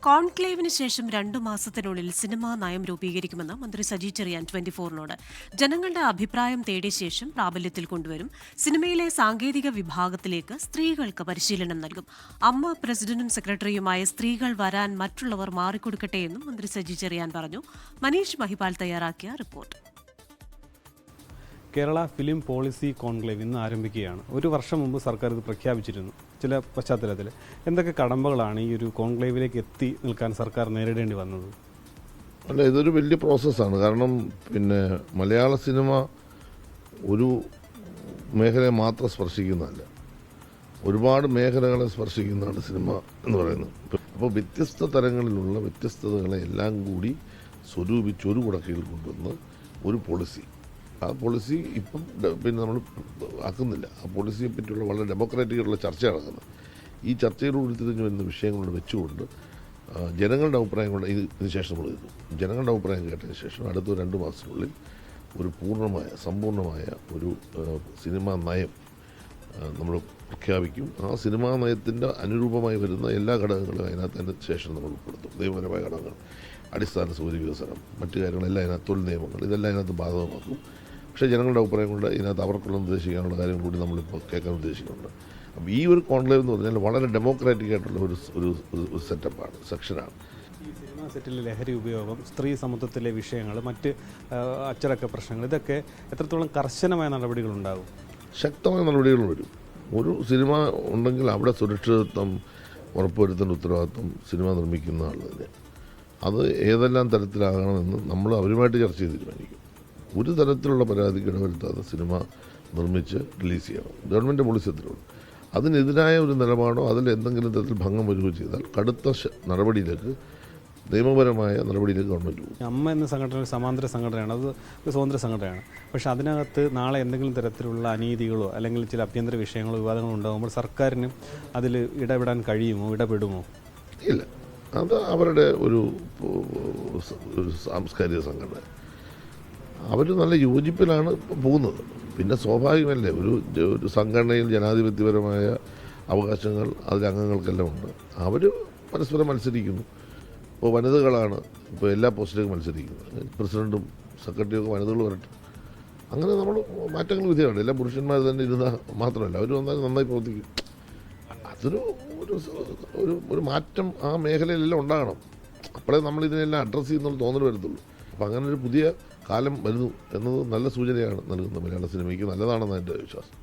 കോൺക്ലേവിന് ശേഷം 2 മാസത്തിനുള്ളിൽ സിനിമാ നയം രൂപീകരിക്കുമെന്ന് മന്ത്രി സജി ചെറിയാൻ 24-നോട്. ജനങ്ങളുടെ അഭിപ്രായം തേടിയ ശേഷം പ്രാബല്യത്തിൽ കൊണ്ടുവരും. സിനിമയിലെ സാങ്കേതിക വിഭാഗത്തിലേക്ക് സ്ത്രീകൾക്ക് പരിശീലനം നൽകും. അമ്മ പ്രസിഡന്റും സെക്രട്ടറിയുമായ സ്ത്രീകൾ വരാൻ മറ്റുള്ളവർ മാറിക്കൊടുക്കട്ടെയെന്നും മന്ത്രി സജി ചെറിയാൻ പറഞ്ഞു. മനീഷ് മഹിപാൽ തയ്യാറാക്കിയ report. Kerala film policy conclave ഇന്ന് ആരംഭിക്കുകയാണ്. ഒരു വർഷം മുമ്പ് സർക്കാർ ഇത് പ്രഖ്യാപിച്ചിരുന്നു. ചില പശ്ചാത്തലത്തിൽ എന്തൊക്കെ കടമ്പകളാണ് ഈ ഒരു കോൺക്ലേവിലേക്ക് എത്തി നിൽക്കാൻ സർക്കാർ നേരിടേണ്ടി വന്നത്? അല്ല, ഇതൊരു വലിയ പ്രോസസ്സാണ്. കാരണം മലയാള സിനിമ ഒരു മേഖലയെ മാത്രം സ്പർശിക്കുന്നതല്ല, ഒരുപാട് മേഖലകളെ സ്പർശിക്കുന്നതാണ് സിനിമ എന്ന് പറയുന്നത്. അപ്പോൾ വ്യത്യസ്ത തരങ്ങളിലുള്ള വ്യത്യസ്തതകളെ എല്ലാം കൂടി സ്വരൂപിച്ച് ഒരു കുടക്കീഴിൽ കൊണ്ടുവന്ന് ഒരു പോളിസി, ആ പോളിസി ഇപ്പം നമ്മൾ ആക്കുന്നില്ല. ആ പോളിസിയെ പറ്റിയുള്ള വളരെ ഡെമോക്രാറ്റിക്കായിട്ടുള്ള ചർച്ച നടക്കുന്നത്. ഈ ചർച്ചയിൽ ഉൾത്തിരിഞ്ഞ് വരുന്ന വിഷയങ്ങളോട് വെച്ചുകൊണ്ട് ജനങ്ങളുടെ അഭിപ്രായം കൊണ്ട് ഇതിന് ശേഷം നമ്മൾ ചെയ്തു. ജനങ്ങളുടെ അഭിപ്രായം കേട്ടതിന് ശേഷം അടുത്ത 2 മാസത്തിനുള്ളിൽ ഒരു സമ്പൂർണ്ണമായ ഒരു സിനിമാ നയം നമ്മൾ പ്രഖ്യാപിക്കും. ആ സിനിമാ നയത്തിൻ്റെ അനുരൂപമായി വരുന്ന എല്ലാ ഘടകങ്ങളും അതിനകത്ത് ശേഷം നമ്മൾ ഉൾപ്പെടുത്തും. നിയമപരമായ ഘടകങ്ങൾ, അടിസ്ഥാന സൗകര്യ വികസനം, മറ്റു കാര്യങ്ങളെല്ലാം അതിനകത്ത്, തൊഴിൽ നിയമങ്ങൾ, ഇതെല്ലാം അതിനകത്ത് ബാധകമാക്കും. പക്ഷേ ജനങ്ങളുടെ അഭിപ്രായം കൊണ്ട് ഇതിനകത്ത് അവർക്കുള്ള നിർദ്ദേശിക്കാനുള്ള കാര്യം കൂടി നമ്മളിപ്പോൾ കേൾക്കാൻ ഉദ്ദേശിക്കുന്നുണ്ട്. അപ്പോൾ ഈ ഒരു കോൺക്ലേവ് എന്ന് പറഞ്ഞാൽ വളരെ ഡെമോക്രാറ്റിക് ആയിട്ടുള്ള ഒരു സെറ്റപ്പാണ്, സെക്ഷനാണ്. ഈ സിനിമാ സെറ്റിലെ ലഹരി ഉപയോഗം, സ്ത്രീ സമത്വത്തിലെ വിഷയങ്ങൾ, മറ്റ് അച്ചടക്ക പ്രശ്നങ്ങൾ, ഇതൊക്കെ എത്രത്തോളം കർശനമായ നടപടികളുണ്ടാകും? ശക്തമായ നടപടികൾ വരും. ഒരു സിനിമ ഉണ്ടെങ്കിൽ അവിടെ സുരക്ഷിതത്വം ഉറപ്പുവരുത്തേണ്ട ഉത്തരവാദിത്വം സിനിമ നിർമ്മിക്കുന്ന ആൾ തന്നെ. അത് ഏതെല്ലാം തരത്തിലാകണമെന്ന് നമ്മൾ അവരുമായിട്ട് ചർച്ച ചെയ്ത് തീരുമാനിക്കും. ഒരു തരത്തിലുള്ള പരാതിക്ക് ഇടവരുത്താതെ സിനിമ നിർമ്മിച്ച് റിലീസ് ചെയ്യണം. ഗവൺമെൻറ് പോളിസി അത്രയുള്ളൂ. അതിനെതിരായ ഒരു നിലപാടോ അതിൽ എന്തെങ്കിലും തരത്തിൽ ഭംഗം വരികയോ ചെയ്താൽ കടുത്ത നടപടിയിലേക്ക്, നിയമപരമായ നടപടിയിലേക്ക് ഗവൺമെൻറ് പോകും. അമ്മ എന്ന സംഘടന ഒരു സമാന്തര സംഘടനയാണ്, അത് ഒരു സ്വതന്ത്ര സംഘടനയാണ്. പക്ഷേ അതിനകത്ത് നാളെ എന്തെങ്കിലും തരത്തിലുള്ള അനീതികളോ അല്ലെങ്കിൽ ചില ആഭ്യന്തര വിഷയങ്ങളോ വിവാദങ്ങളോ ഉണ്ടാകുമ്പോൾ സർക്കാരിന് അതിൽ ഇടപെടാൻ കഴിയുമോ, ഇടപെടുമോ? ഇല്ല, അത് അവരുടെ ഒരു സാംസ്കാരിക സംഘടന. അവർ നല്ല യോജിപ്പിലാണ് പോകുന്നത്. പിന്നെ സ്വാഭാവികമല്ലേ, ഒരു സംഘടനയിൽ ജനാധിപത്യപരമായ അവകാശങ്ങൾ അതിലെ അംഗങ്ങൾക്കെല്ലാം ഉണ്ട്. അവർ പരസ്പരം മത്സരിക്കുന്നു. ഇപ്പോൾ വനിതകളാണ് ഇപ്പോൾ എല്ലാ പോസ്റ്റിലേക്കും മത്സരിക്കുന്നത്. പ്രസിഡൻറ്റും സെക്രട്ടറിയും ഒക്കെ വനിതകൾ വരട്ടെ. അങ്ങനെ നമ്മൾ മാറ്റങ്ങൾ വിധേയമാണ്. എല്ലാ പുരുഷന്മാർ തന്നെ ഇരുന്നാൽ മാത്രമല്ല, അവർ വന്നാൽ നന്നായി പ്രവർത്തിക്കും. അതൊരു ഒരു മാറ്റം ആ മേഖലയിലെല്ലാം ഉണ്ടാകണം. അപ്പോഴേ നമ്മൾ ഇതിനെല്ലാം അഡ്രസ്സ് ചെയ്യുന്നുള്ള തോന്നൽ വരത്തുള്ളൂ. അപ്പം അങ്ങനെ ഒരു പുതിയ കാലം വരുന്നു എന്നത് നല്ല സൂചനയാണ് നൽകുന്നത്. മലയാള സിനിമയ്ക്ക് നല്ലതാണെന്ന് എൻ്റെ വിശ്വാസം.